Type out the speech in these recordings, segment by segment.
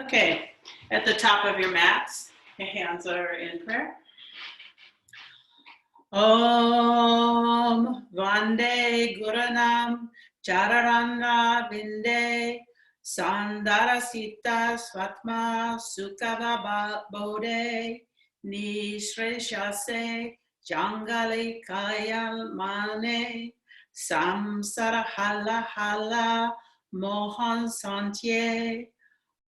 Okay, at the top of your mats, your hands are in prayer. Om Vande Guranam Chararanga Vinde Sandara Sita Swatma Sukava Bode Nishreshase Jangali Kayal Mane Samsara Hala Hala Mohan Santye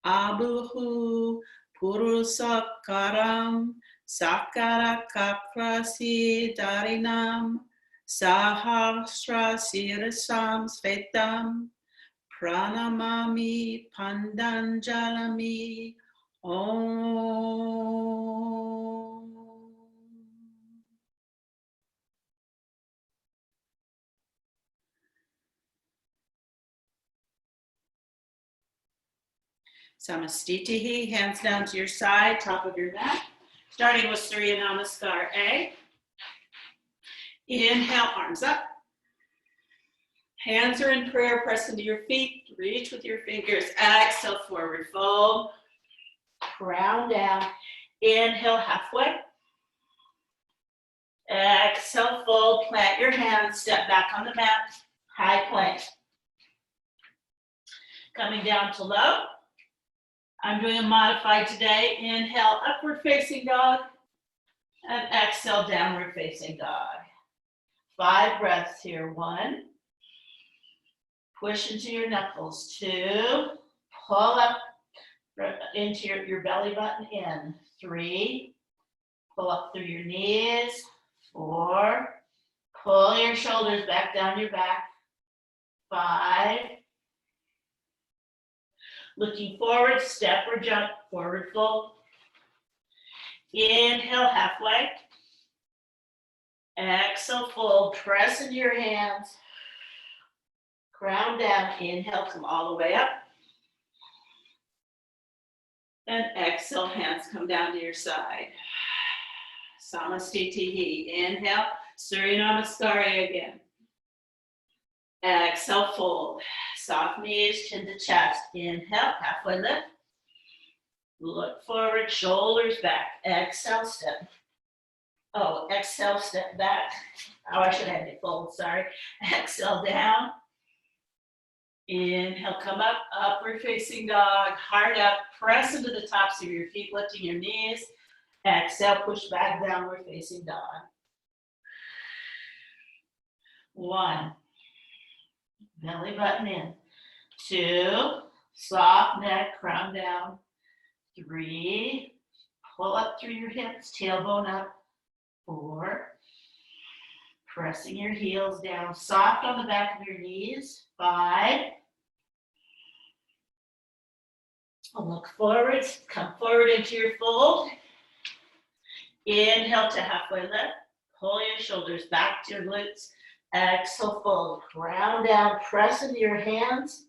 Abuhu Purusakaram Sakara Kaprasi Darinam Sahasra Sirisam Svetam Pranamami Pandanjalami Om. Samastitihi, hands down to your side, top of your mat. Starting with Surya Namaskar A. Inhale, arms up. Hands are in prayer, press into your feet, reach with your fingers. Exhale, forward fold. Crown down. Inhale, halfway. Exhale, fold, plant your hands, step back on the mat, high plank. Coming down to low. I'm doing a modified today. Inhale, upward facing dog. And exhale, downward facing dog. 5 breaths here. 1. Push into your knuckles. 2. Pull up into your belly button in. 3. Pull up through your knees. 4. Pull your shoulders back down your back. 5. Looking forward, step or jump, forward fold. Inhale, halfway. Exhale, fold, press into your hands. Crown down, inhale, come all the way up. And exhale, hands come down to your side. Samastitihi, inhale, Surya Namaskar again. Exhale, fold. Soft knees, chin to chest. Inhale, halfway lift. Look forward, shoulders back. Exhale, step. Oh, exhale, step back. Oh, I should have it fold, sorry. Exhale, down. Inhale, come up, upward facing dog. Heart up, press into the tops of your feet, lifting your knees. Exhale, push back, downward facing dog. 1. Belly button in. 2, soft neck, crown down. 3, pull up through your hips, tailbone up. 4, pressing your heels down, soft on the back of your knees. 5, look forward, come forward into your fold. Inhale to halfway lift, pull your shoulders back to your glutes. Exhale, fold, crown down, press into your hands.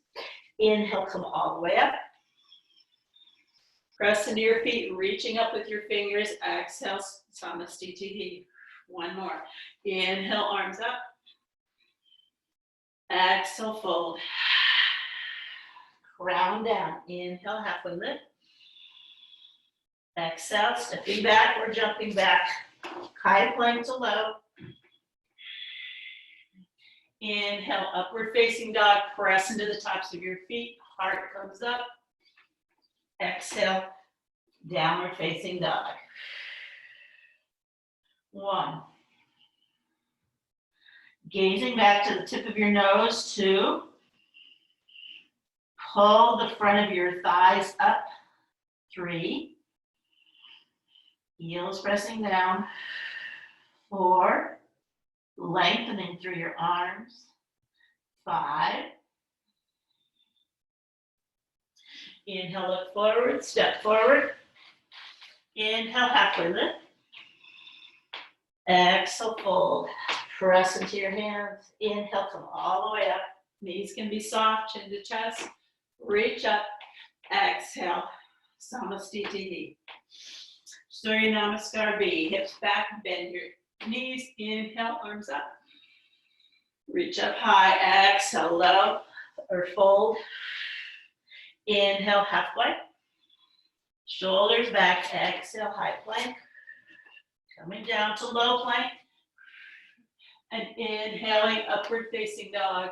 Inhale, come all the way up. Press into your feet, reaching up with your fingers. Exhale, Samastitihi. 1 more. Inhale, arms up. Exhale, fold. Crown down. Inhale, halfway lift. Exhale, stepping back or jumping back. High plank to low. Inhale, upward facing dog, press into the tops of your feet, heart comes up. Exhale, downward facing dog. 1. Gazing back to the tip of your nose. 2. Pull the front of your thighs up. 3. Heels pressing down. 4. Lengthening through your arms. 5. Inhale, look forward, step forward. Inhale, halfway lift. Exhale, fold. Press into your hands. Inhale, come all the way up. Knees can be soft, chin to chest. Reach up. Exhale, Samastitihi. Surya Namaskar B. Hips back, bend your knees. Inhale, arms up. Reach up high. Exhale, low or fold. Inhale, halfway. Shoulders back, exhale, high plank. Coming down to low plank. And inhaling, upward facing dog.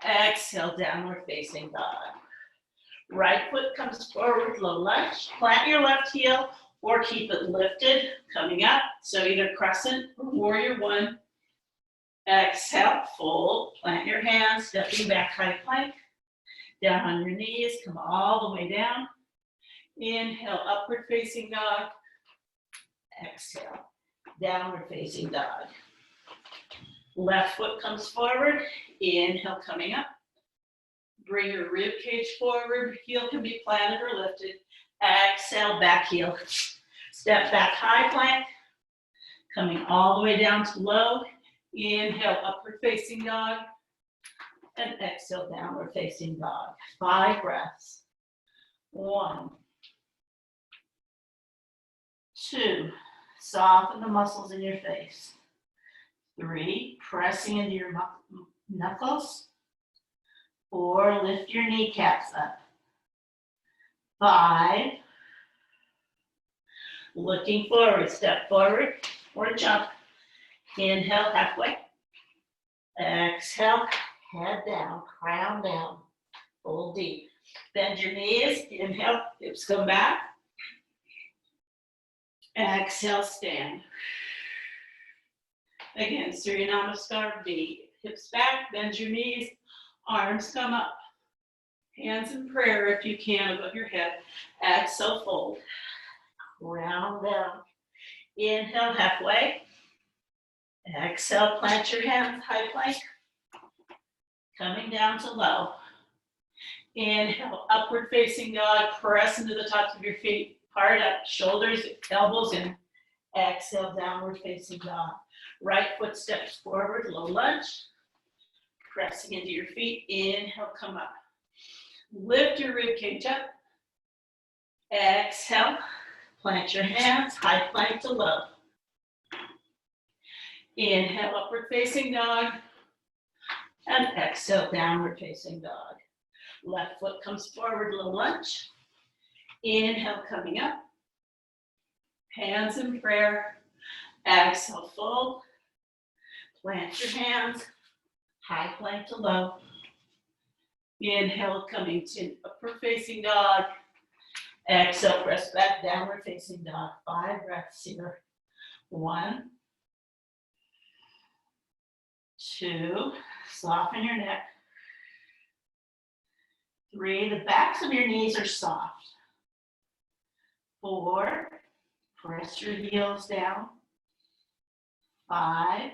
Exhale, downward facing dog. Right foot comes forward, low lunge. Plant your left heel or keep it lifted, coming up. So either crescent or warrior one. Exhale, fold, plant your hands, stepping back, high plank. Down on your knees, come all the way down. Inhale, upward facing dog. Exhale, downward facing dog. Left foot comes forward. Inhale, coming up. Bring your rib cage forward. Heel can be planted or lifted. Exhale, back heel. Step back, high plank. Coming all the way down to low. Inhale, upward facing dog. And exhale, downward facing dog. 5 breaths. 1, 2, soften the muscles in your face. 3, pressing into your knuckles. 4, lift your kneecaps up. 5, looking forward, step forward or jump. Inhale, halfway. Exhale, head down, crown down, fold deep. Bend your knees, inhale, hips come back. Exhale, stand. Again, Surya Namaskar, V. Hips back, bend your knees, arms come up. Hands in prayer if you can above your head. Exhale, fold. Round down. Inhale, halfway. Exhale, plant your hands, high plank. Coming down to low. Inhale, upward facing dog. Press into the tops of your feet. Hard up, shoulders, elbows in. Exhale, downward facing dog. Right foot steps forward, low lunge. Pressing into your feet. Inhale, come up. Lift your rib cage up. Exhale, plant your hands, high plank to low. Inhale, upward facing dog. And exhale, downward facing dog. Left foot comes forward, low lunge. Inhale, coming up. Hands in prayer. Exhale, fold. Plant your hands, high plank to low. Inhale, coming to upward facing dog. Exhale, press back, downward facing dog. 5 breaths here. 1, 2, soften your neck. 3, the backs of your knees are soft. 4, press your heels down. 5,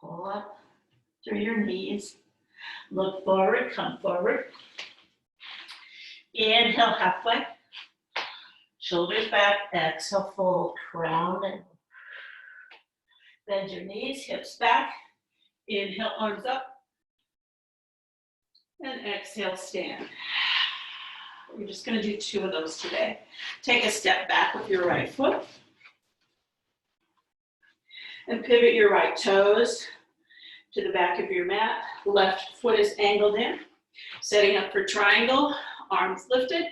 pull up through your knees. Look forward, come forward. Inhale, halfway. Shoulders back, exhale, fold, crown and bend your knees, hips back. Inhale, arms up. And exhale, stand. We're just going to do 2 of those today. Take a step back with your right foot. And pivot your right toes to the back of your mat. Left foot is angled in. Setting up for triangle, arms lifted.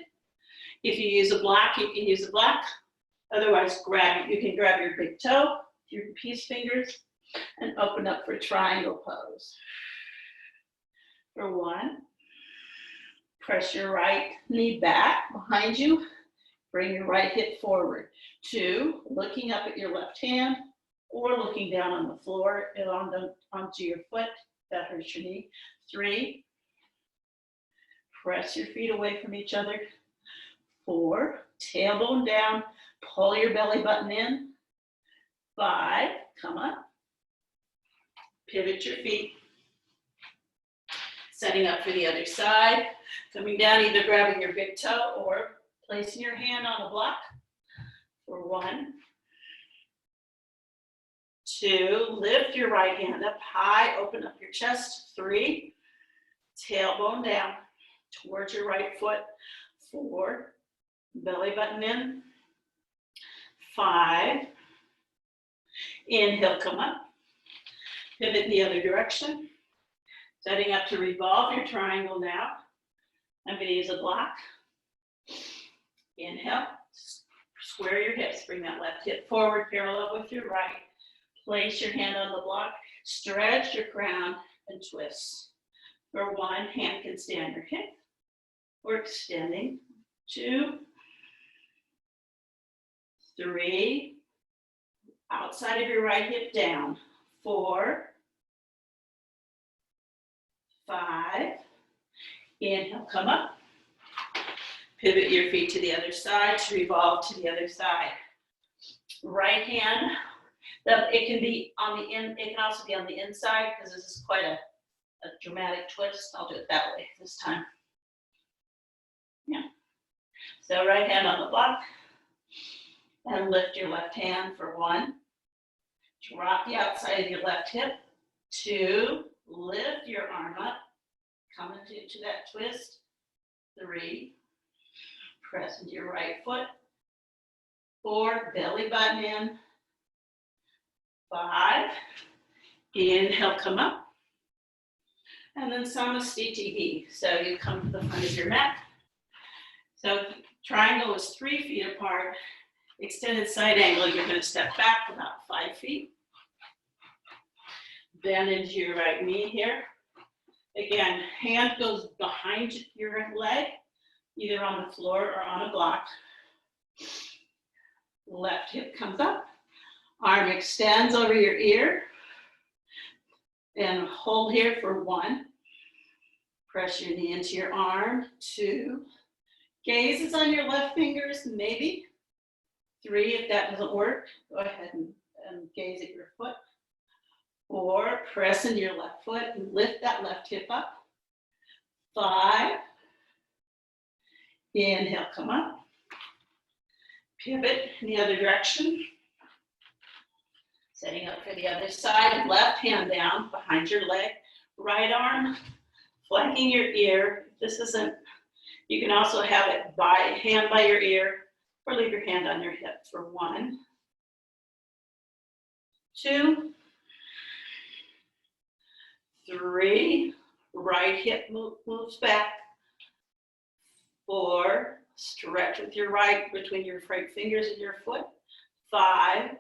If you use a block, you can use a block. Otherwise, you can grab your big toe, your peace fingers, and open up for triangle pose. For 1, press your right knee back behind you. Bring your right hip forward. 2, looking up at your left hand or looking down on the floor and onto your foot. That hurts your knee. 3, press your feet away from each other. 4, tailbone down, pull your belly button in. 5, come up. Pivot your feet. Setting up for the other side. Coming down, either grabbing your big toe or placing your hand on the block. For 1, 2, lift your right hand up high, open up your chest. 3, tailbone down towards your right foot. 4, belly button in. 5, inhale, come up. Pivot in the other direction. Setting up to revolve your triangle now. I'm going to use a block. Inhale, Square your hips, bring that left hip forward, parallel with your right. Place your hand on the block, stretch your crown and twist. For 1, hand can stay on your hip. We're extending. 2, 3, outside of your right hip down. 4, 5, inhale, come up. Pivot your feet to the other side to revolve to the other side. Right hand, it can be on the in, it can also be on the inside because this is quite a dramatic twist. I'll do it that way this time. Yeah. So right hand on the block and lift your left hand for 1. Drop the outside of your left hip. 2, lift your arm up. Come into that twist. 3, press into your right foot. 4, belly button in. 5, inhale, come up. And then Samastiti. So you come to the front of your mat. So triangle is 3 feet apart. Extended side angle, you're going to step back about 5 feet. Bend into your right knee here. Again, hand goes behind your leg, either on the floor or on a block. Left hip comes up. Arm extends over your ear. And hold here for 1. Press your knee into your arm. 2. Gaze is on your left fingers, maybe. 3, if that doesn't work, go ahead and gaze at your foot. 4, press into your left foot and lift that left hip up. 5, inhale, come up. Pivot in the other direction. Setting up for the other side, left hand down behind your leg. Right arm flanking your ear. This isn't, you can also have it hand by your ear or leave your hand on your hip for 1, 2, 3, right hip moves back. 4, stretch with your right between your right fingers and your foot. 5,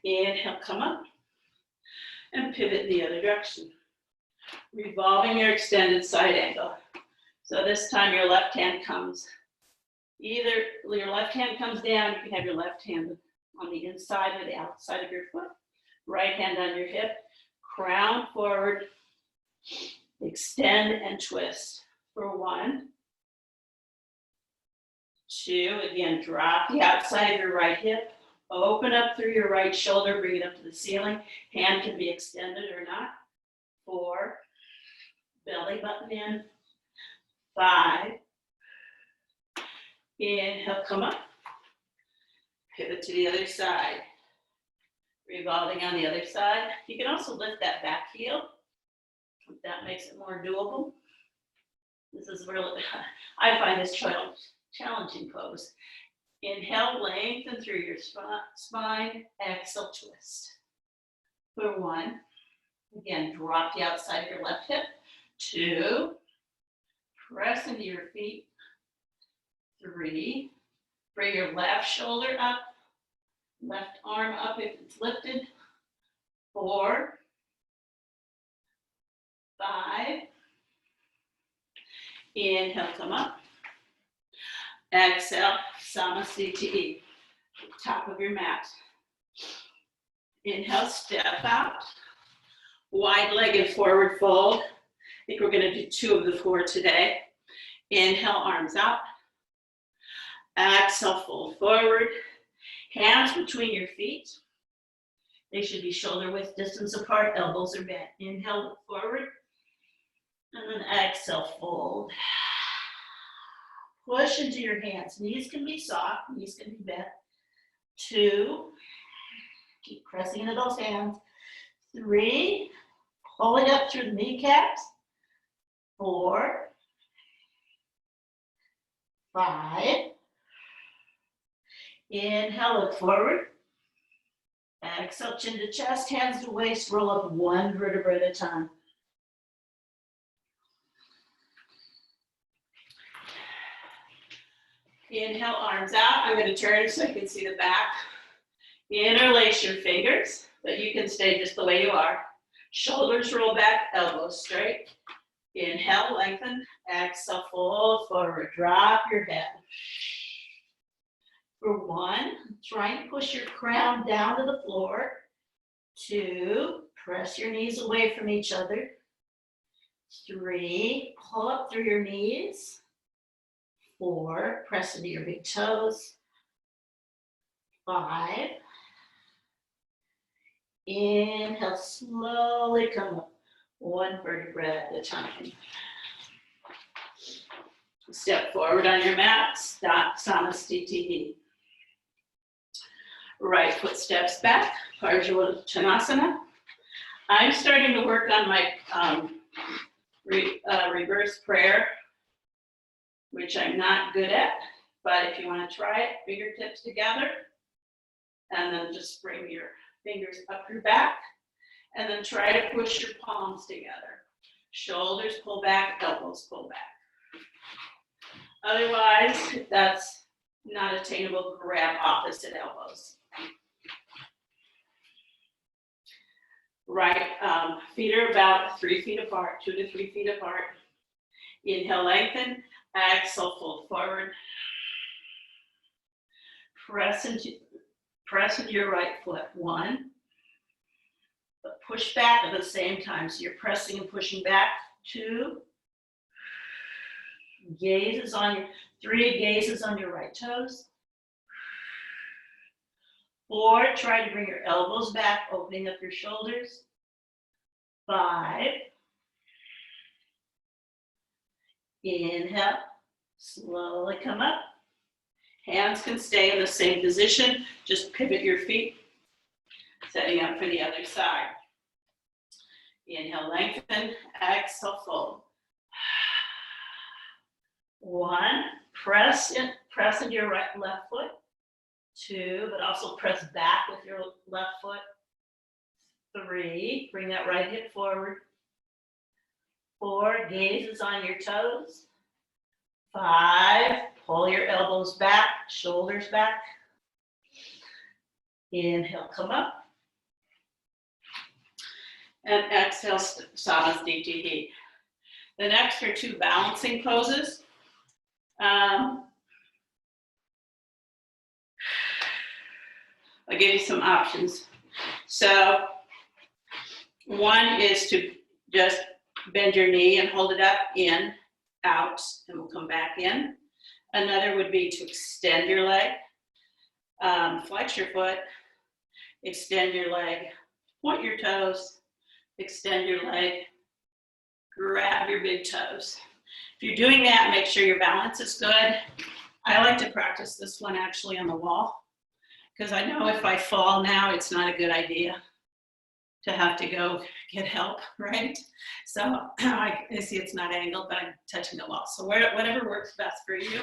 inhale, come up. And pivot in the other direction. Revolving your extended side angle. So this time your left hand comes, either your left hand comes down, you can have your left hand on the inside or the outside of your foot. Right hand on your hip. Crown forward, extend and twist for 1, 2, again, drop the outside of your right hip, open up through your right shoulder, bring it up to the ceiling, hand can be extended or not. 4, belly button in. 5, inhale, come up, pivot to the other side. Revolving on the other side. You can also lift that back heel, if that makes it more doable. This is really, I find this challenging pose. Inhale, lengthen through your spine. Exhale, twist. For 1, again, drop the outside of your left hip. 2, press into your feet. 3, bring your left shoulder up. Left arm up if it's lifted. 4, 5, inhale, come up. Exhale, Samastiti, top of your mat. Inhale, step out. Wide leg and forward fold. I think we're going to do 2 of the 4 today. Inhale, arms out. Exhale, fold forward. Hands between your feet. They should be shoulder width distance apart. Elbows are bent. Inhale, look forward. And then exhale, fold. Push into your hands. Knees can be soft. Knees can be bent. 2. Keep pressing into those hands. 3. Pull it up through the kneecaps. 4. 5. Inhale, look forward. Exhale, chin to chest, hands to waist, roll up 1 vertebra at a time. Inhale, arms out. I'm going to turn so you can see the back. Interlace your fingers, but you can stay just the way you are. Shoulders roll back, elbows straight. Inhale, lengthen. Exhale, fold forward. Drop your head. For 1, try and push your crown down to the floor. 2, press your knees away from each other. 3, pull up through your knees. 4, press into your big toes. 5, inhale, slowly come up, 1 vertebra at a time. Step forward on your mat, Samasthiti. Right foot steps back, Parsvanottanasana. I'm starting to work on my reverse prayer, which I'm not good at, but if you want to try it, fingertips together, and then just bring your fingers up your back, and then try to push your palms together. Shoulders pull back, elbows pull back. Otherwise, if that's not attainable, grab opposite elbows. Right, feet are about 3 feet apart, 2 to 3 feet apart. Inhale, lengthen. Exhale, fold forward. Press into your right foot. 1. But push back at the same time. So you're pressing and pushing back. 2. Gazes on your 3 gazes on your right toes. 4, try to bring your elbows back, opening up your shoulders. 5. Inhale, slowly come up. Hands can stay in the same position. Just pivot your feet, setting up for the other side. Inhale, lengthen. Exhale, fold. 1, press into your left foot. 2, but also press back with your left foot. 3, bring that right hip forward. 4, gazes on your toes. 5, pull your elbows back, shoulders back. Inhale, come up. And exhale, Samasthiti. The next are 2 balancing poses. I'll give you some options. So 1 is to just bend your knee and hold it up, in, out, and we'll come back in. Another would be to extend your leg, flex your foot, extend your leg, point your toes, extend your leg, grab your big toes. If you're doing that, make sure your balance is good. I like to practice this one actually on the wall, because I know if I fall now, it's not a good idea to have to go get help, right? So I see it's not angled, but I'm touching the wall. So whatever works best for you.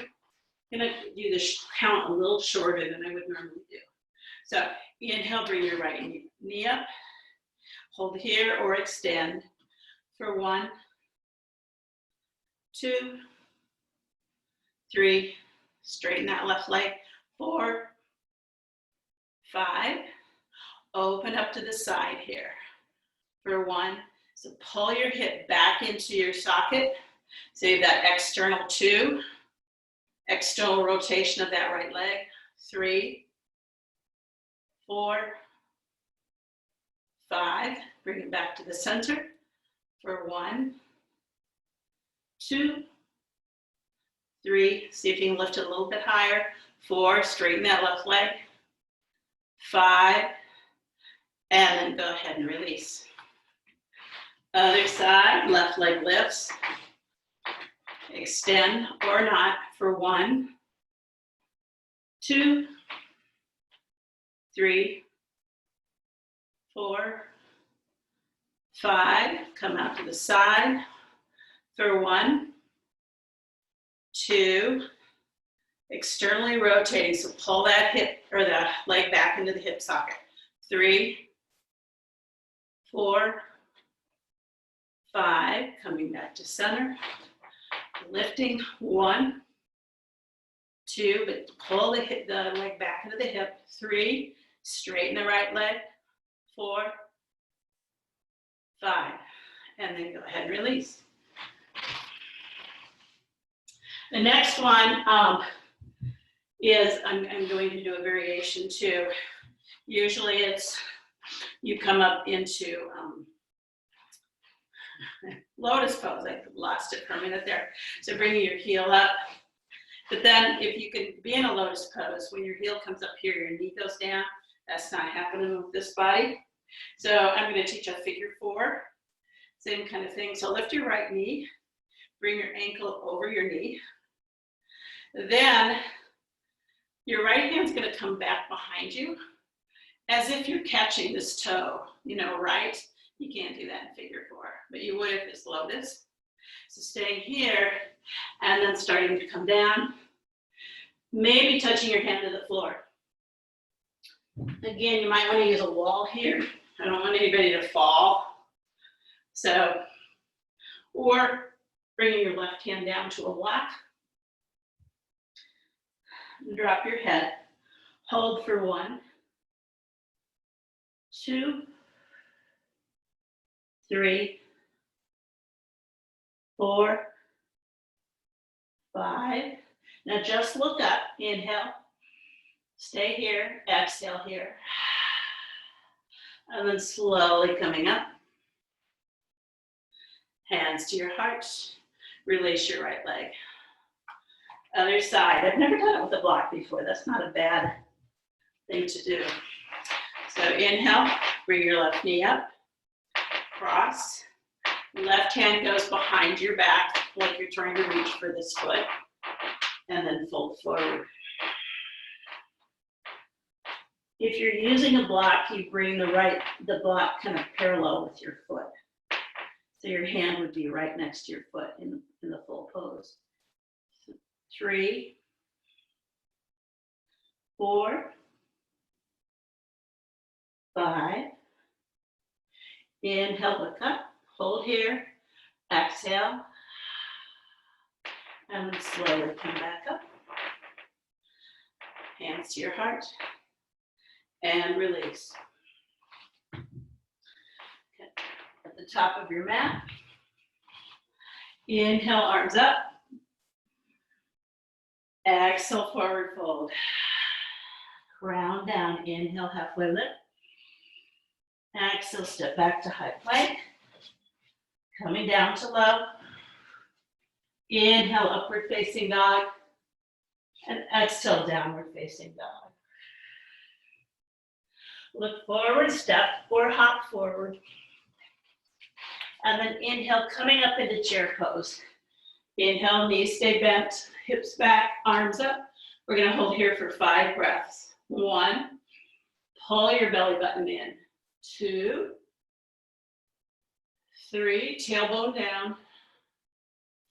I'm gonna do this count a little shorter than I would normally do. So inhale, bring your right knee up. Hold here or extend for 1, 2, 3, straighten that left leg. 4, 5, open up to the side here for 1. So pull your hip back into your socket. Save that external 2, external rotation of that right leg. 3, 4, 5, bring it back to the center for 1, 2, 3, see if you can lift it a little bit higher. 4, straighten that left leg. 5, and then go ahead and release. Other side, left leg lifts. Extend or not for 1, 2, 3, 4, 5. Come out to the side for 1, 2. Externally rotating, so pull that hip or the leg back into the hip socket. 3, 4, 5, coming back to center, lifting. 1, 2, but pull the leg back into the hip. 3, straighten the right leg. 4, 5, and then go ahead and release. The next one is I'm going to do a variation too. Usually it's you come up into lotus pose. I lost it for a minute there. So bringing your heel up. But then if you can be in a lotus pose, when your heel comes up here, your knee goes down. That's not happening with this body. So I'm going to teach a figure 4. Same kind of thing. So lift your right knee. Bring your ankle over your knee. Then your right hand's going to come back behind you as if you're catching this toe, right? You can't do that in figure 4, but you would if it's lotus. So staying here and then starting to come down, maybe touching your hand to the floor. Again, you might want to use a wall here. I don't want anybody to fall. So, or bringing your left hand down to a block. Drop your head. Hold for 1, 2, 3, 4, 5. Now just look up. Inhale. Stay here. Exhale here. And then slowly coming up. Hands to your heart. Release your right leg. Other side. I've never done it with a block before. That's not a bad thing to do. So inhale, bring your left knee up, cross. Left hand goes behind your back like you're trying to reach for this foot, and then fold forward. If you're using a block, you bring the block kind of parallel with your foot. So your hand would be right next to your foot in the full pose. 3, 4, 5. Inhale, look up, hold here, exhale, and then slowly come back up. Hands to your heart, and release. Okay. At the top of your mat, inhale, arms up. Exhale, forward fold. Ground down, inhale, halfway lift. Exhale, step back to high plank. Coming down to low. Inhale, upward facing dog. And exhale, downward facing dog. Look forward, step or hop forward. And then inhale, coming up into chair pose. Inhale, knees stay bent, hips back, arms up. We're going to hold here for 5 breaths. 1, pull your belly button in. 2, 3, tailbone down.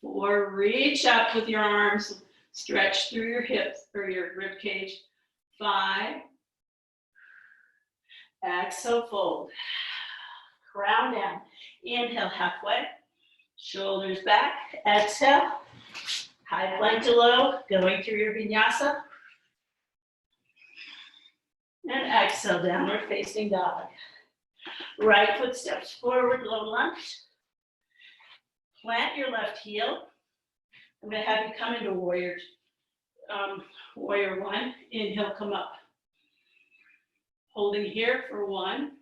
4, reach up with your arms, stretch through your hips or your rib cage. 5, exhale, fold. Ground down. Inhale, halfway. Shoulders back. Exhale. High plank to low, going through your vinyasa. And exhale, downward facing dog. Right foot steps forward, low lunge. Plant your left heel. I'm going to have you come into warrior 1. Inhale, come up. Holding here for 1,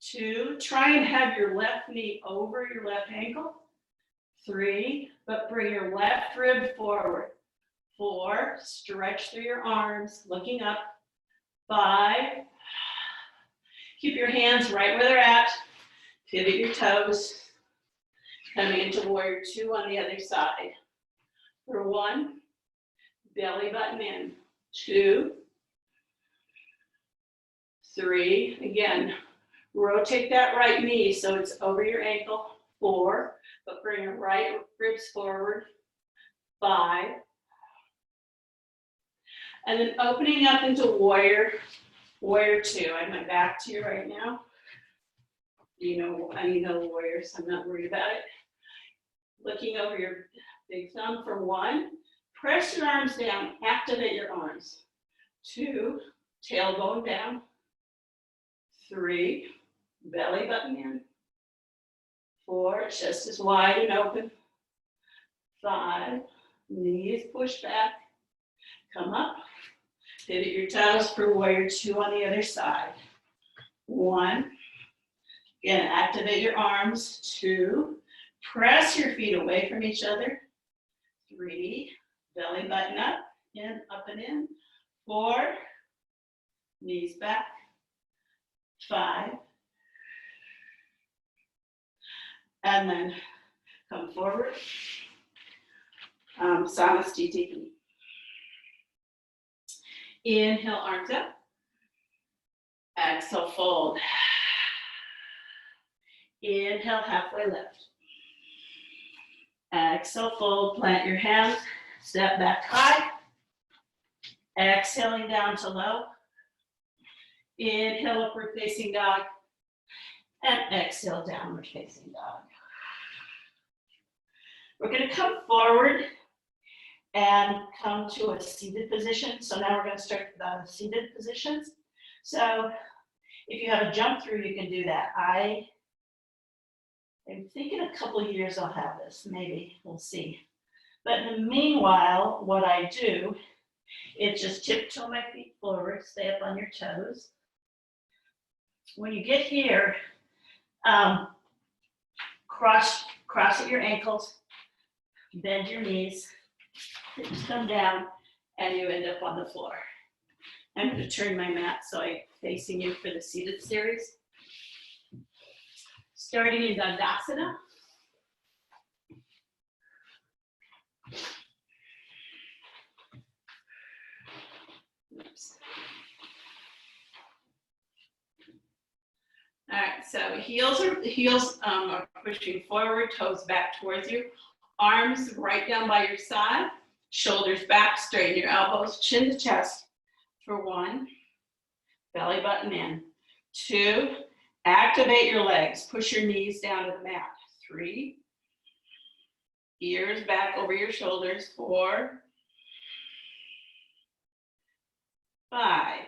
2, try and have your left knee over your left ankle. 3, but bring your left rib forward. 4, stretch through your arms, looking up. 5, keep your hands right where they're at. Pivot your toes. Coming into warrior 2 on the other side. For 1, belly button in. 2, 3, again, rotate that right knee so it's over your ankle. 4, but bring your right ribs forward. 5, and then opening up into warrior 2. I have my back to you right now. You know warrior, so I'm not worried about it. Looking over your big thumb for 1, Press your arms down, activate your arms. 2, tailbone down. 3, belly button in. 4, chest is wide and open. 5, knees push back. Come up. Pivot your toes for warrior 2 on the other side. 1. Again, activate your arms. 2, press your feet away from each other. 3, belly button up and in. 4, knees back. 5, and then come forward. Samastiti. Inhale, arms up. Exhale, fold. Inhale, halfway lift. Exhale, fold, plant your hands, step back high. Exhaling down to low. Inhale, upward facing dog. And exhale, downward facing dog. We're going to come forward and come to a seated position. So now we're going to start the seated positions. So if you have a jump through, you can do that. I'm thinking a couple of years I'll have this, maybe, we'll see. But in the meanwhile, what I do is just tiptoe my feet forward, stay up on your toes. When you get here, cross at your ankles, bend your knees, hips come down, and you end up on the floor. I'm going to turn my mat so I'm facing you for the seated series. Starting in Dandasana. Oops. All right, so heels are pushing forward, toes back towards you. Arms right down by your side, shoulders back, straighten your elbows, chin to chest for 1. Belly button in. 2, activate your legs, push your knees down to the mat. 3, ears back over your shoulders. 4, 5.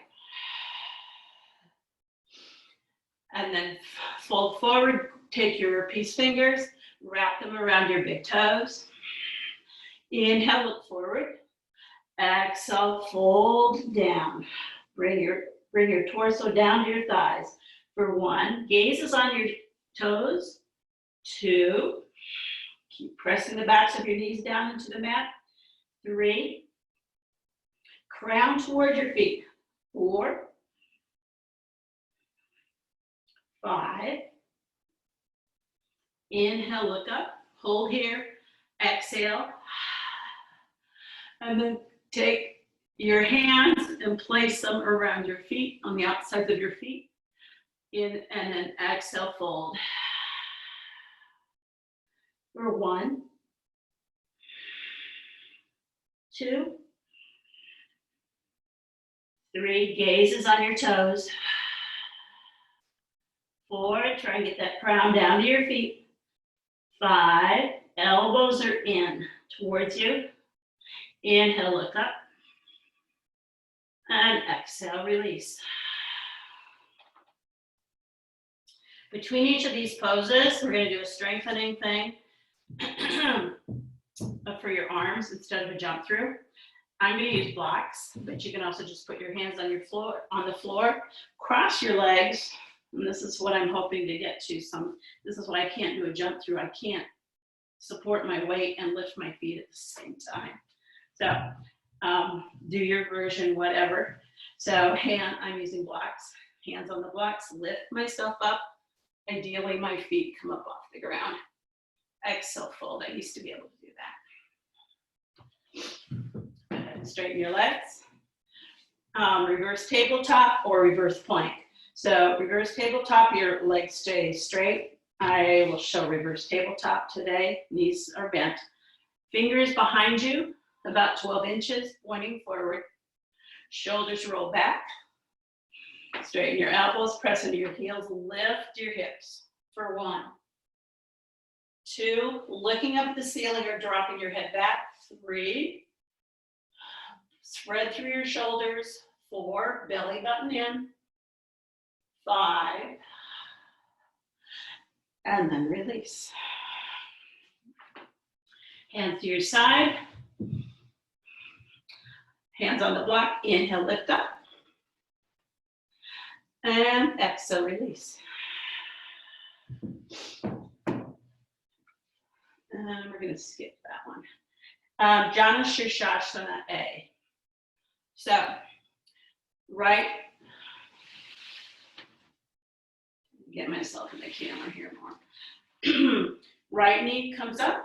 And then fold forward, take your peace fingers, wrap them around your big toes. Inhale, look forward. Exhale, fold down. Bring your torso down to your thighs. For 1, gaze is on your toes. 2, keep pressing the backs of your knees down into the mat. 3, crown toward your feet. 4, 5. Inhale, look up, hold here, exhale. And then take your hands and place them around your feet, on the outsides of your feet. In and then exhale, fold. For 1, 2, 3, gazes on your toes. 4, try and get that crown down to your feet. 5, elbows are in towards you. Inhale, look up. And exhale, release. Between each of these poses, we're going to do a strengthening thing for your arms instead of a jump through. I'm going to use blocks, but you can also just put your hands on the floor, cross your legs, and this is what I'm hoping to get to. This is why I can't do a jump through. I can't support my weight and lift my feet at the same time. So do your version, whatever. So I'm using blocks, hands on the blocks, lift myself up. Ideally, my feet come up off the ground. Exhale, fold. I used to be able to do that. Go ahead and straighten your legs. Reverse tabletop or reverse plank. So reverse tabletop, your legs stay straight. I will show reverse tabletop today. Knees are bent. Fingers behind you, about 12 inches, pointing forward. Shoulders roll back. Straighten your elbows, press into your heels, lift your hips for 1. 2, looking up at the ceiling or dropping your head back. 3, Spread through your shoulders. 4, belly button in. 5, and then release. Hands to your side. Hands on the block. Inhale, lift up. And exhale, release. And we're going to skip that one. Jana Shirshasana A. So, right, get myself in the camera here more. Right knee comes up,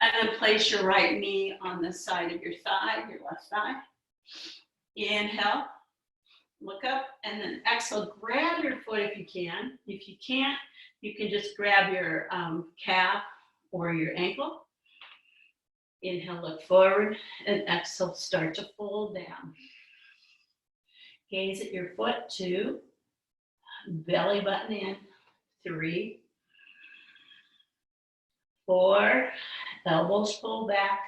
and then place your right knee on the side of your thigh, your left thigh. Inhale, look up, and then exhale, grab your foot if you can. If you can't, you can just grab your calf or your ankle. Inhale, look forward, and exhale, start to fold down. Gaze at your foot, 2, belly button in, 3, 4, elbows pull back,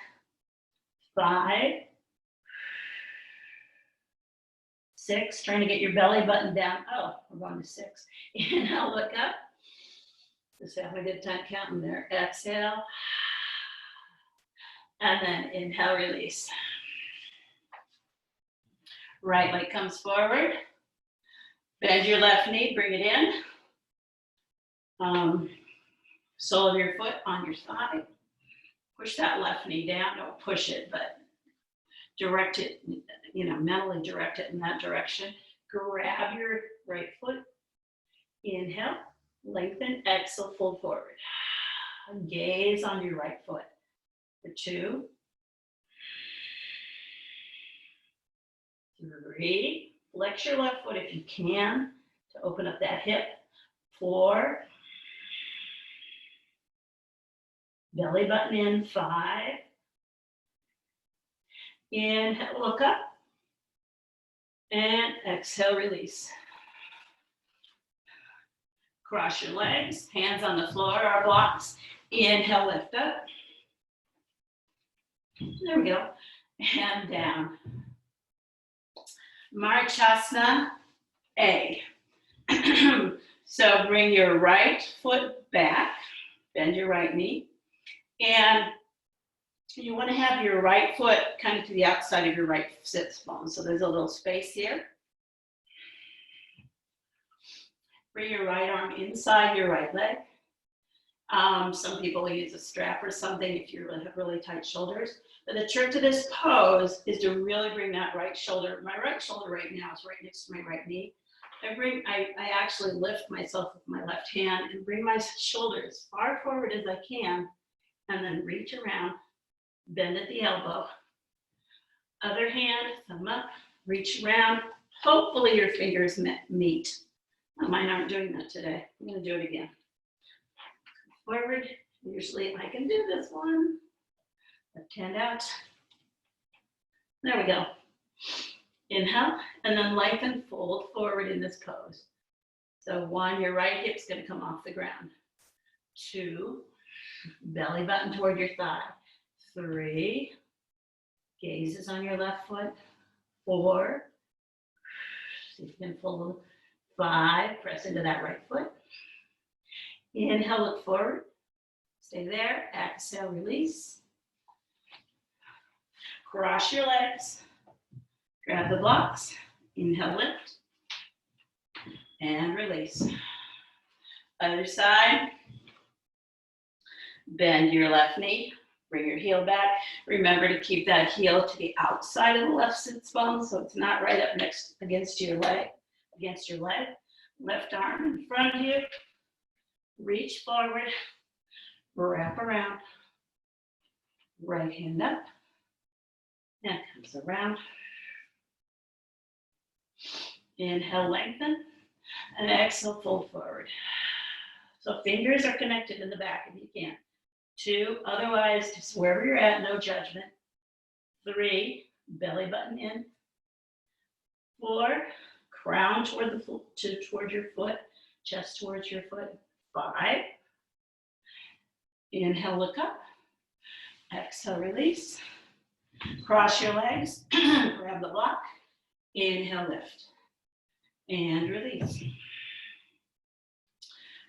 5, 6, trying to get your belly button down. Oh, we're going to 6. Inhale, look up. Just have a good time counting there. Exhale. And then inhale, release. Right leg comes forward. Bend your left knee, bring it in. Sole of your foot on your thigh. Push that left knee down. Don't push it, but direct it, mentally direct it in that direction. Grab your right foot. Inhale, lengthen, exhale, fold forward. Gaze on your right foot. For 2, 3, flex your left foot if you can to open up that hip. 4, belly button in. 5, inhale, look up, and exhale, release. Cross your legs, hands on the floor or blocks. Inhale, lift up. There we go. And down. Marchasana A. So bring your right foot back, bend your right knee, and you want to have your right foot kind of to the outside of your right sits bone. So there's a little space here. Bring your right arm inside your right leg. Some people will use a strap or something if you have really tight shoulders. But the trick to this pose is to really bring that right shoulder. My right shoulder right now is right next to my right knee. I actually lift myself with my left hand and bring my shoulder as far forward as I can, and then reach around, bend at the elbow. Other hand, thumb up, reach around. Hopefully your fingers meet. Mine aren't doing that today. I'm going to do it again. Forward. Usually I can do this one. Left hand out. There we go. Inhale, and then lengthen, fold forward in this pose. So 1, your right hip's going to come off the ground. 2, belly button toward your thigh. 3, gaze is on your left foot. 4, see if you can fold. 5, press into that right foot. Inhale, look forward. Stay there. Exhale, release. Cross your legs. Grab the blocks. Inhale, lift. And release. Other side. Bend your left knee. Bring your heel back. Remember to keep that heel to the outside of the left sits bone so it's not right up next against your leg. Left arm in front of you. Reach forward. Wrap around. Right hand up. And comes around. Inhale, lengthen. And exhale, fold forward. So fingers are connected in the back if you can. 2, otherwise, just wherever you're at, no judgment. 3, belly button in. 4, crown toward your foot, chest towards your foot. 5, inhale, look up. Exhale, release. Cross your legs, grab the block, inhale, lift, and release.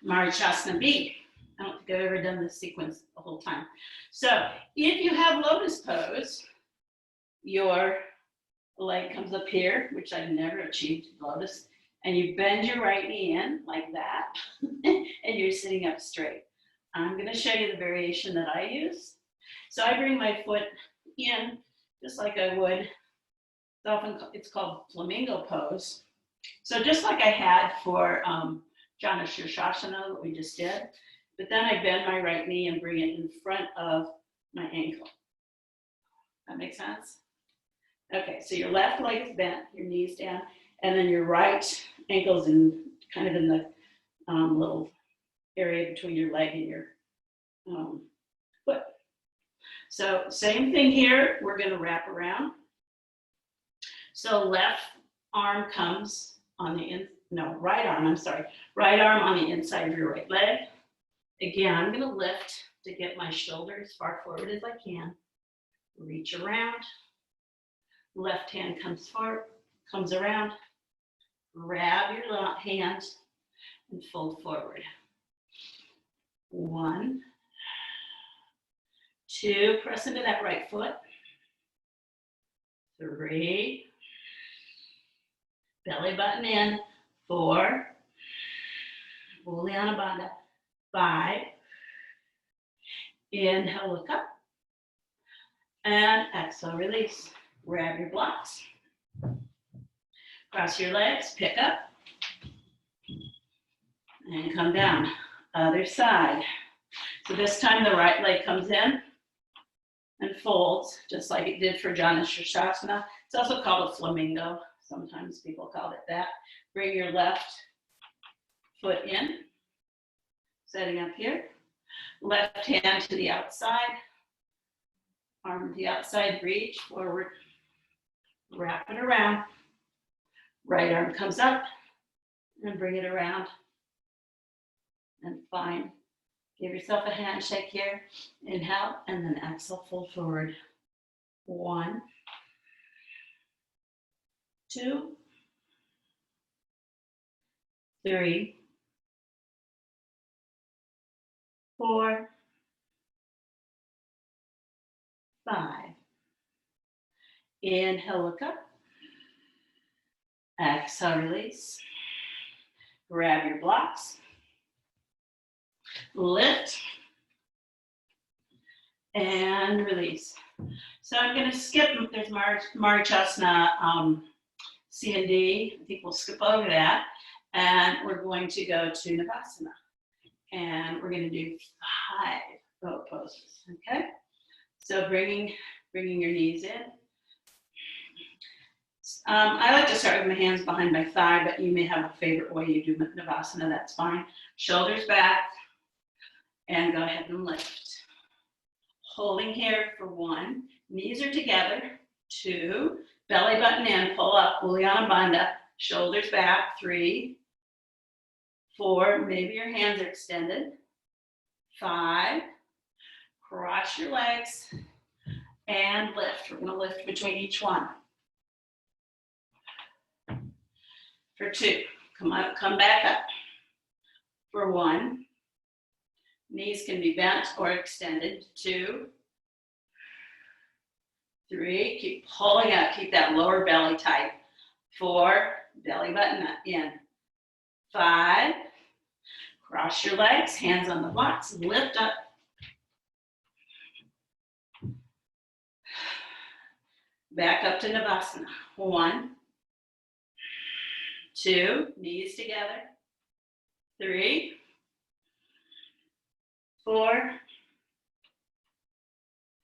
Marichyasana B. I don't think I've ever done this sequence the whole time. So if you have lotus pose, your leg comes up here, which I've never achieved lotus, and you bend your right knee in like that, and you're sitting up straight. I'm going to show you the variation that I use. So I bring my foot in just like I would. It's called flamingo pose. So just like I had for Jana Shirshasana that we just did, but then I bend my right knee and bring it in front of my ankle. That makes sense? Okay, so your left leg is bent, your knee's down, and then your right ankle's in kind of in the little area between your leg and your foot. So same thing here, we're gonna wrap around. So left arm comes on the right arm on the inside of your right leg. Again, I'm gonna lift to get my shoulder as far forward as I can. Reach around. Left hand comes forward, comes around. Grab your hand and fold forward. 1, 2, press into that right foot. 3, belly button in. 4, Uddiyana Bandha. 5, inhale, look up. And exhale, release. Grab your blocks. Cross your legs, pick up. And come down. Other side. So this time the right leg comes in and folds, just like it did for Jana Shirshasana. It's also called a flamingo. Sometimes people call it that. Bring your left foot in, setting up here. Left hand to the outside. Arm to the outside, reach forward. Wrap it around. Right arm comes up and bring it around. And fine. Give yourself a handshake here. Inhale and then exhale, fold forward. 1, 2, 3, 4, 5. Inhale, look up. Exhale, release. Grab your blocks. Lift. And release. So I'm going to skip, there's Marichyasana C and D. I think we'll skip over that. And we're going to go to Navasana. And we're going to do 5 boat poses, okay? So bringing your knees in. I like to start with my hands behind my thigh, but you may have a favorite way you do Navasana, that's fine. Shoulders back, and go ahead and lift. Holding here for 1, knees are together. 2, belly button in, pull up, Uddiyana Bandha, shoulders back. 3, 4, maybe your hands are extended. 5, cross your legs, and lift. We're gonna lift between each one. For 2, come up, come back up. For 1, knees can be bent or extended. 2, 3, keep pulling up, keep that lower belly tight. 4, belly button in. 5, cross your legs, hands on the blocks, lift up. Back up to Navasana. 1, 2, knees together. 3, 4,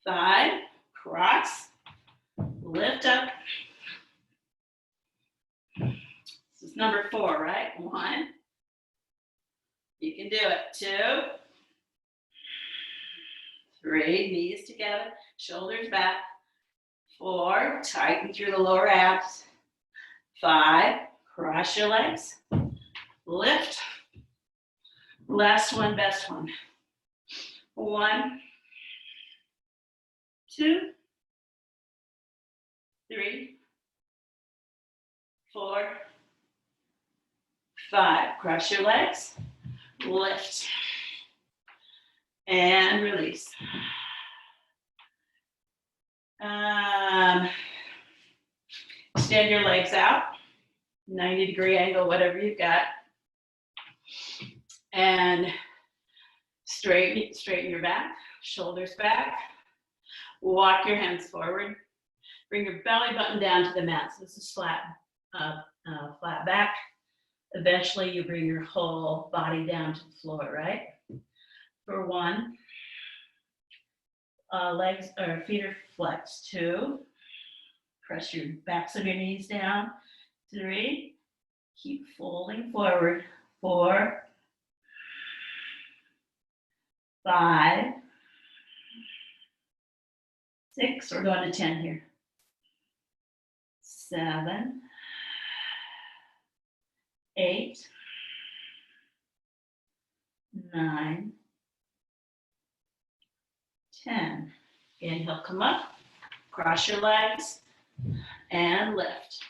5, cross, lift up. This is number 4, right? 1, you can do it. 2, 3, knees together, shoulders back. 4, tighten through the lower abs. 5, cross your legs, lift. Last one, best one. 1, 2, 3, 4, 5. Cross your legs, lift, and release. Extend your legs out, 90-degree angle, whatever you've got. And straighten your back, shoulders back. Walk your hands forward. Bring your belly button down to the mat. So this is flat back. Eventually you bring your whole body down to the floor, right? For 1, legs or feet are flexed. 2, press your backs of your knees down. 3, keep folding forward. 4, 5, 6, we're going to 10 here. 7, 8, 9, 10. Inhale, come up, cross your legs, and lift.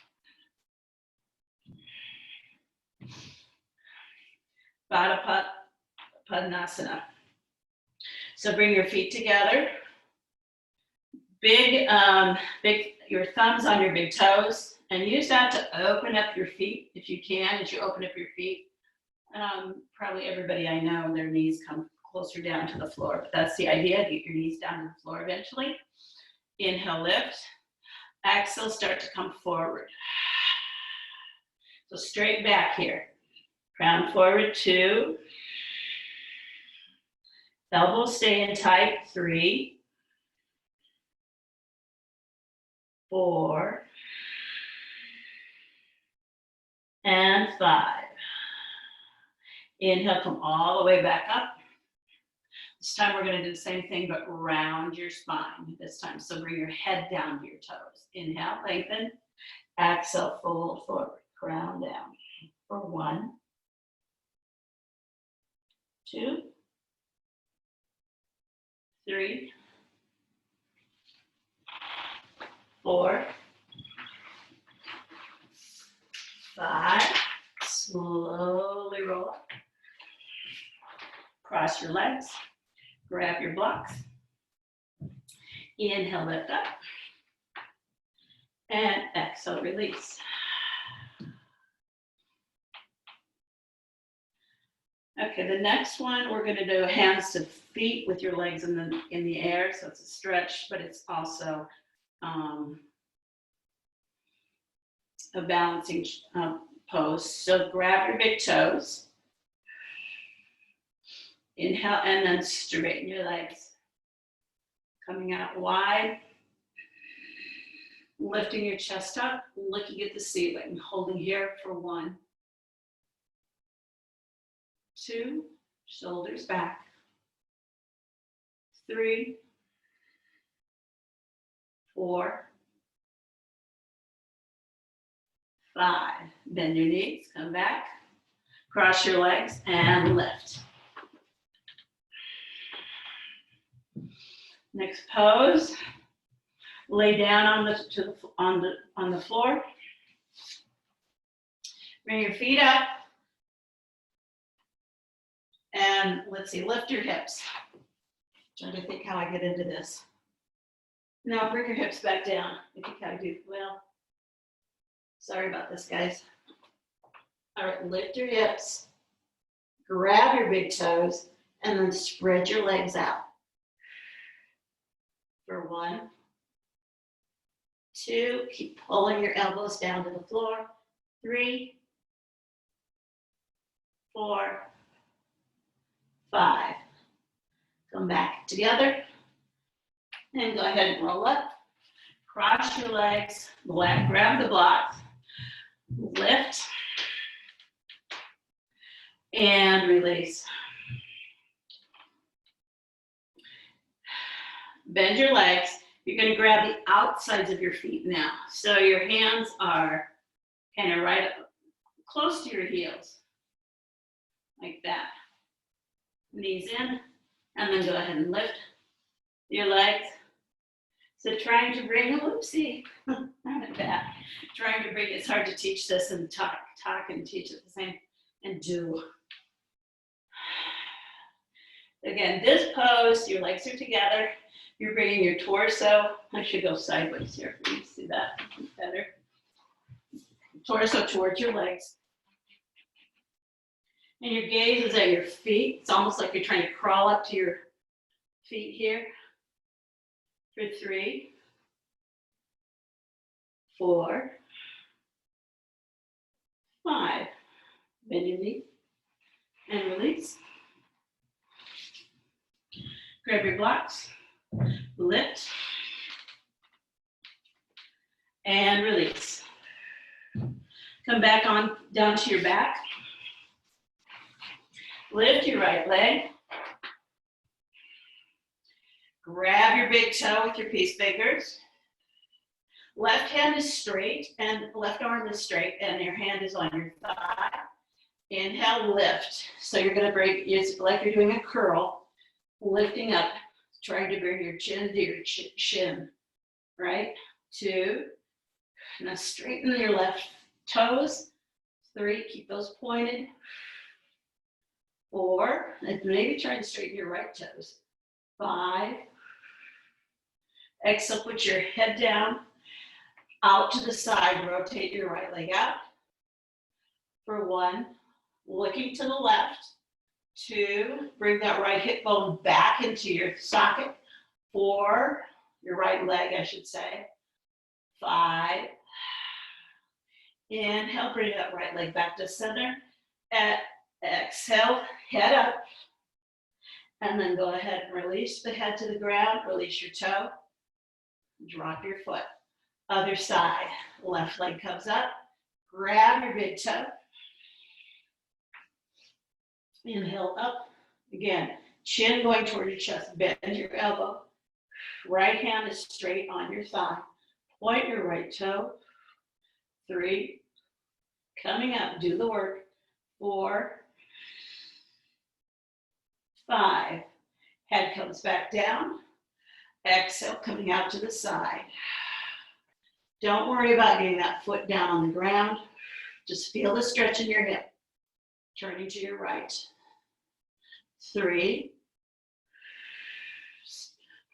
Padmasana. So bring your feet together. Big, your thumbs on your big toes, and use that to open up your feet if you can. As you open up your feet, probably everybody I know, their knees come closer down to the floor, but that's the idea, get your knees down to the floor eventually. Inhale, lift. Exhale, start to come forward. So straight back here. Crown forward, 2. Elbows stay in tight, 3, 4, and 5. Inhale, come all the way back up. This time we're going to do the same thing, but round your spine this time. So bring your head down to your toes. Inhale, lengthen. Exhale, fold forward, crown down. For 1, 2, 3, 4, 5. Slowly roll up. Cross your legs. Grab your blocks. Inhale, lift up. And exhale, release. Okay, the next one, we're going to do hands to feet with your legs in the air. So it's a stretch, but it's also a balancing pose. So grab your big toes. Inhale, and then straighten your legs. Coming out wide. Lifting your chest up, looking at the ceiling. Holding here for 1, 2, shoulders back. 3, 4, 5. Bend your knees, come back. Cross your legs and lift. Next pose. Lay down on the floor. Bring your feet up. And let's see, lift your hips. Trying to think how I get into this. Now bring your hips back down. I think I do. Well, sorry about this, guys. All right, lift your hips. Grab your big toes and then spread your legs out. For 1, 2, keep pulling your elbows down to the floor. 3, 4, 5. Come back together and go ahead and roll up. Cross your legs, grab the blocks, lift, and release. Bend your legs. You're going to grab the outsides of your feet now. So your hands are kind of right up, close to your heels, like that. Knees in, and then go ahead and lift your legs. So trying to bring, oopsie, I'm back. Trying to bring, it's hard to teach this and talk and teach at the same, and do. Again, this pose, your legs are together. You're bringing your torso, I should go sideways here for you to see that better. Torso towards your legs. And your gaze is at your feet. It's almost like you're trying to crawl up to your feet here. For 3, 4, 5. Bend your knee and release. Grab your blocks, lift, and release. Come back on down to your back. Lift your right leg. Grab your big toe with your peace fingers. Left hand is straight and left arm is straight and your hand is on your thigh. Inhale, lift. So you're going to bring, it's like you're doing a curl, lifting up, trying to bring your chin to your shin, right? 2. Now straighten your left toes. 3, keep those pointed. 4, and maybe try and straighten your right toes. 5. Exhale, put your head down, out to the side, rotate your right leg out. For 1, looking to the left. 2, bring that right hip bone back into your socket. 4, your right leg, I should say. 5, inhale, bring that right leg back to center. Exhale, head up. And then go ahead and release the head to the ground, release your toe. Drop your foot. Other side, left leg comes up. Grab your big toe. Inhale up. Again, chin going toward your chest. Bend your elbow. Right hand is straight on your thigh. Point your right toe. 3. Coming up, do the work. 4. 5. Head comes back down. Exhale, coming out to the side. Don't worry about getting that foot down on the ground. Just feel the stretch in your hip. Turning to your right. 3.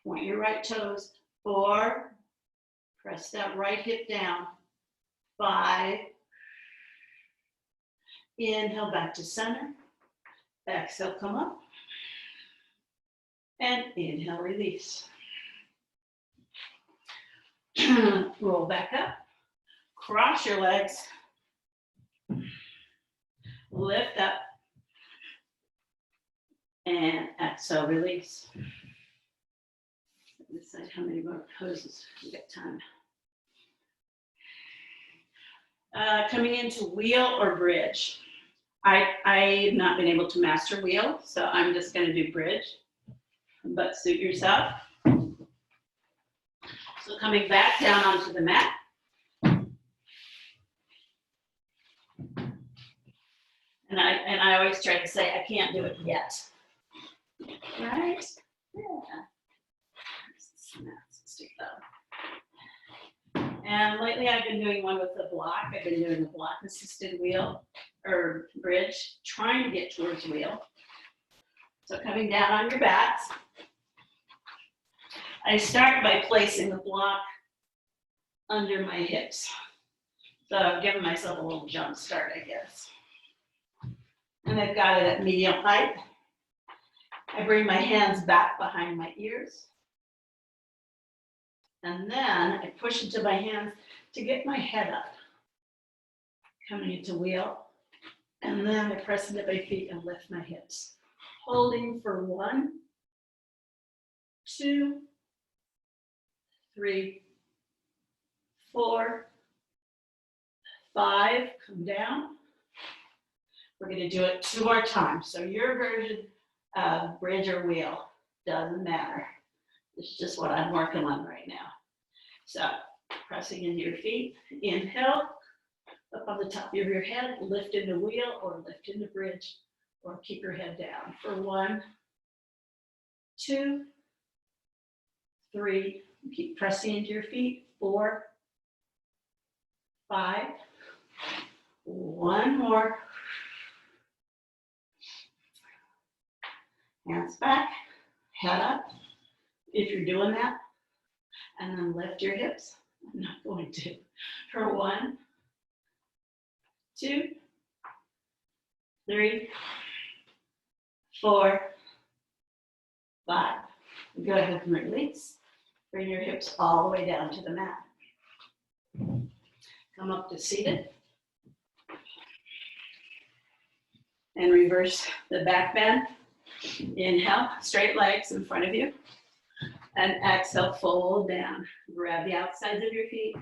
Point your right toes. 4. Press that right hip down. 5. Inhale back to center. Exhale, come up. And inhale, release. Roll back up. Cross your legs. Lift up. And exhale, release. Decide how many more poses we got time. Coming into wheel or bridge. I've not been able to master wheel, so I'm just going to do bridge. But suit yourself. So coming back down onto the mat. And I always try to say, I can't do it yet. Right? Yeah. Stick that. And lately I've been doing one with the block. I've been doing the block assisted wheel or bridge, trying to get towards wheel. So coming down on your backs. I start by placing the block under my hips. So I'm giving myself a little jump start, I guess. And I've got it at medium height. I bring my hands back behind my ears. And then I push into my hands to get my head up. Coming into wheel. And then I press into my feet and lift my hips. Holding for 1, 2, 3, 4, 5, come down. We're going to do it 2 more times. So your version of bridge or wheel doesn't matter. It's just what I'm working on right now. So pressing into your feet, inhale, up on the top of your head, lift into wheel or lift into bridge, or keep your head down for 1, 2, 3, Keep pressing into your feet. 4, 5. One more. Hands back, head up. If you're doing that, and then lift your hips. I'm not going to. For 1, 2, 3, 4, 5. Go ahead and release. Bring your hips all the way down to the mat. Come up to seated. And reverse the back bend. Inhale, straight legs in front of you. And exhale, fold down. Grab the outsides of your feet.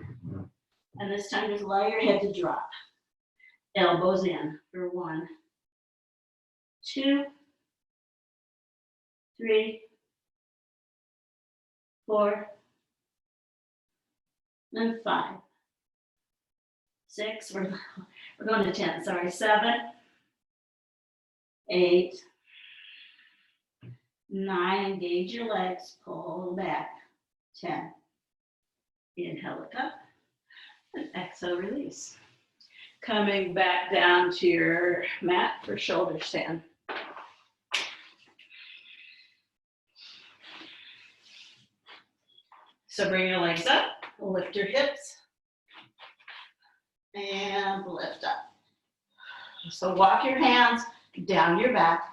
And this time just allow your head to drop. Elbows in for 1, 2, 3, 4, and 5. 6, we're going to 10, sorry, 7, 8, 9, engage your legs, pull back, 10. Inhale, look up, and exhale, release. Coming back down to your mat for shoulder stand. So bring your legs up, lift your hips, and lift up. So walk your hands down your back.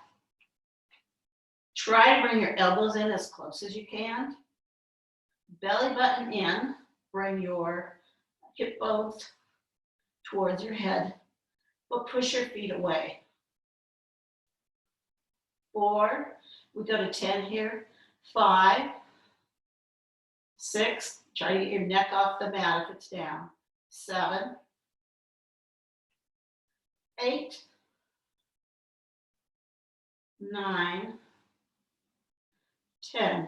Try to bring your elbows in as close as you can. Belly button in, bring your hip bones towards your head, but push your feet away. 4, we go to 10 here. 5, 6, try to get your neck off the mat if it's down. 7, 8, 9, 10.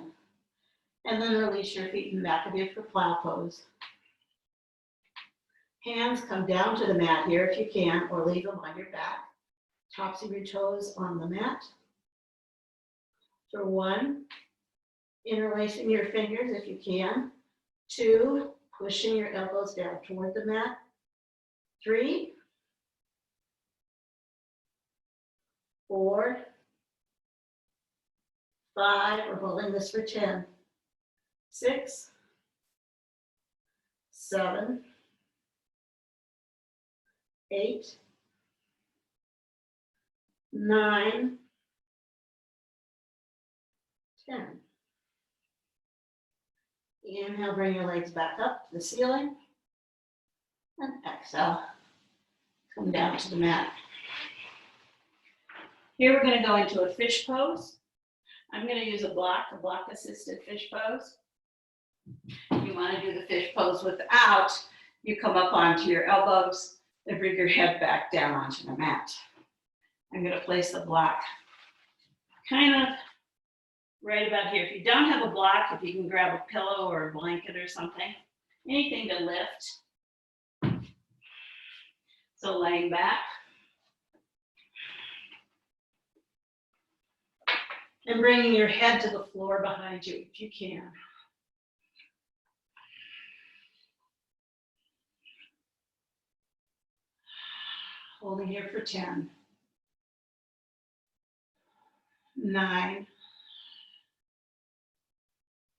And then release your feet in the back of you for plow pose. Hands come down to the mat here if you can, or leave them on your back. Tops of your toes on the mat. For 1, interlacing your fingers if you can. 2, pushing your elbows down toward the mat. 3, 4, 5, we're holding this for 10. 6, 7, 8, 9, 10. Inhale, bring your legs back up to the ceiling. And exhale, come down to the mat. Here we're going to go into a fish pose. I'm going to use a block assisted fish pose. If you want to do the fish pose without, you come up onto your elbows and bring your head back down onto the mat. I'm going to place the block kind of right about here. If you don't have a block, if you can grab a pillow or a blanket or something, anything to lift. So laying back. And bringing your head to the floor behind you if you can. Holding here for 10, 9,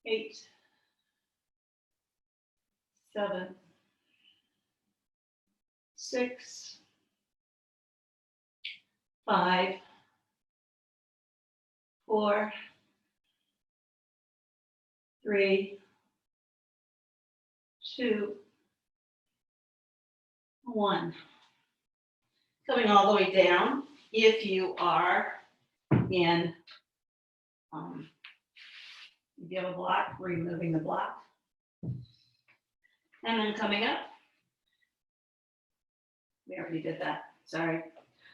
8, 7, 6, 5, 4, 3, 2, 1. Coming all the way down. If you are in, if you have a block, removing the block. And then coming up. We already did that, sorry.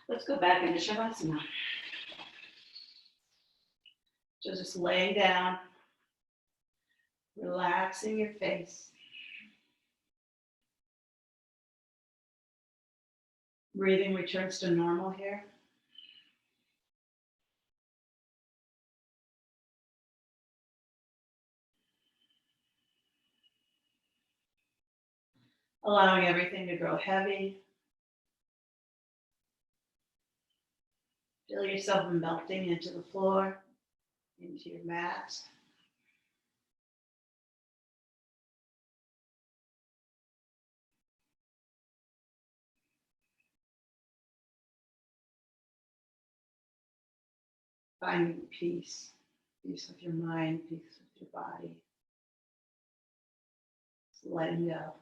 Let's go back into Shavasana. So just laying down, relaxing your face. Breathing returns to normal here. allowing everything to grow heavy. Feel yourself melting into the floor, into your mat. Finding peace, peace with your mind, peace with your body. Just letting go.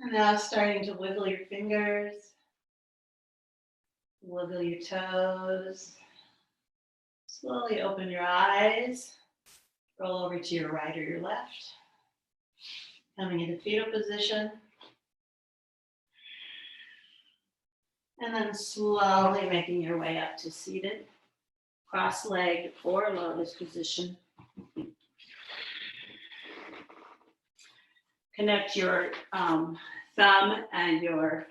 And now starting to wiggle your fingers, wiggle your toes. Slowly open your eyes. Roll over to your right or your left. Coming into fetal position. And then slowly making your way up to seated, cross-legged or lotus position. Connect your thumb and your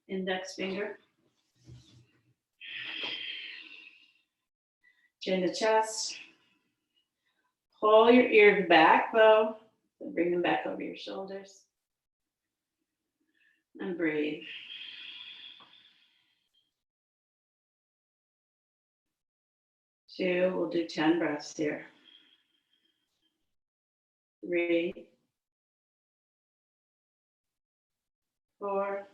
index finger. Chin to chest. Pull your ears back, though. So bring them back over your shoulders. And breathe. Two, we'll do 10 breaths here. 3, 4,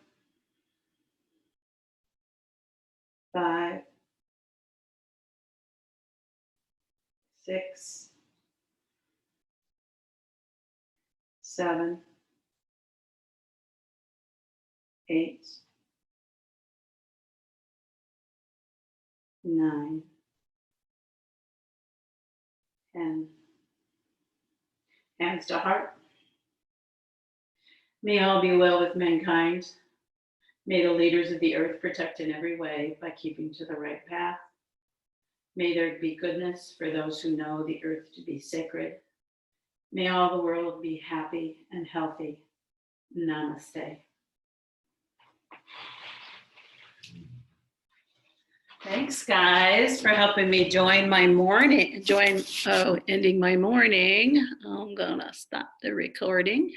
5, 6, 7, 8, 9, 10. Hands to heart. May all be well with mankind. May the leaders of the earth protect in every way by keeping to the right path. May there be goodness for those who know the earth to be sacred. May all the world be happy and healthy. Namaste. Thanks, guys, for helping me ending my morning. I'm gonna stop the recording.